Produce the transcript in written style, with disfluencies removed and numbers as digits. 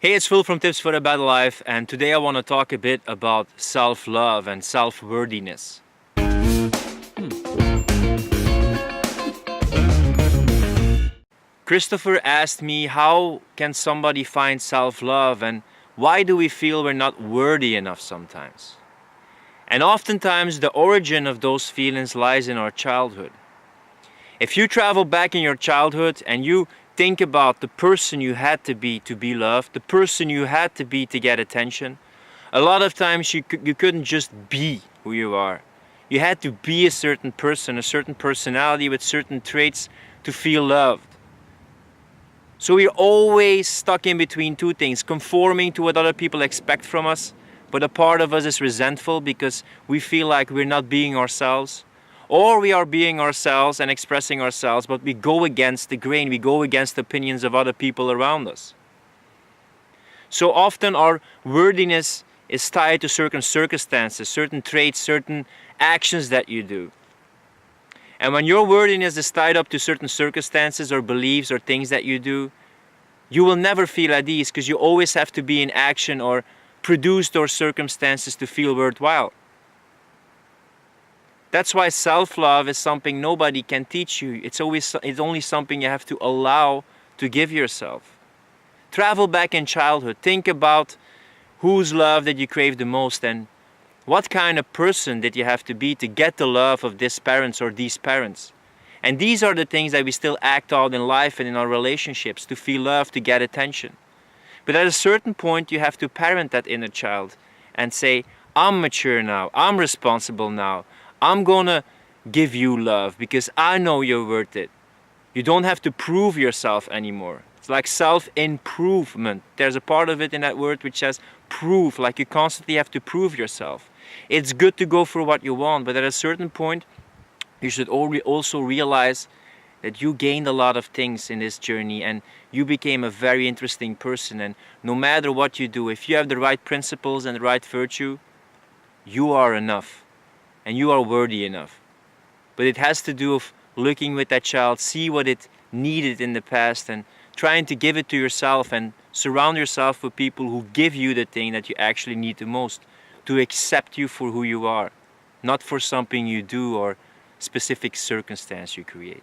Hey, it's Phil from Tips for a Better Life, and today I want to talk a bit about self-love and self-worthiness. Christopher asked me, how can somebody find self-love, and why do we feel we're not worthy enough sometimes? And oftentimes the origin of those feelings lies in our childhood. If you travel back in your childhood and you think about the person you had to be loved, the person you had to be to get attention, a lot of times you couldn't just be who you are. You had to be a certain person, a certain personality with certain traits to feel loved. So we're always stuck in between two things, conforming to what other people expect from us, but a part of us is resentful because we feel like we're not being ourselves. Or we are being ourselves and expressing ourselves, but we go against the grain, we go against the opinions of other people around us. So often our worthiness is tied to certain circumstances, certain traits, certain actions that you do. And when your worthiness is tied up to certain circumstances or beliefs or things that you do, you will never feel at ease because you always have to be in action or produce those circumstances to feel worthwhile. That's why self-love is something nobody can teach you. It's only something you have to allow to give yourself. Travel back in childhood. Think about whose love did you crave the most and what kind of person did you have to be to get the love of this parents or these parents. And these are the things that we still act out in life and in our relationships to feel love, to get attention. But at a certain point you have to parent that inner child and say, I'm mature now, I'm responsible now. I'm gonna give you love because I know you're worth it. You don't have to prove yourself anymore. It's like self-improvement. There's a part of it in that word which says prove, like you constantly have to prove yourself. It's good to go for what you want, but at a certain point you should also realize that you gained a lot of things in this journey and you became a very interesting person, and no matter what you do, if you have the right principles and the right virtue, you are enough. And you are worthy enough. But it has to do with looking with that child, see what it needed in the past and trying to give it to yourself and surround yourself with people who give you the thing that you actually need the most, to accept you for who you are, not for something you do or specific circumstance you create.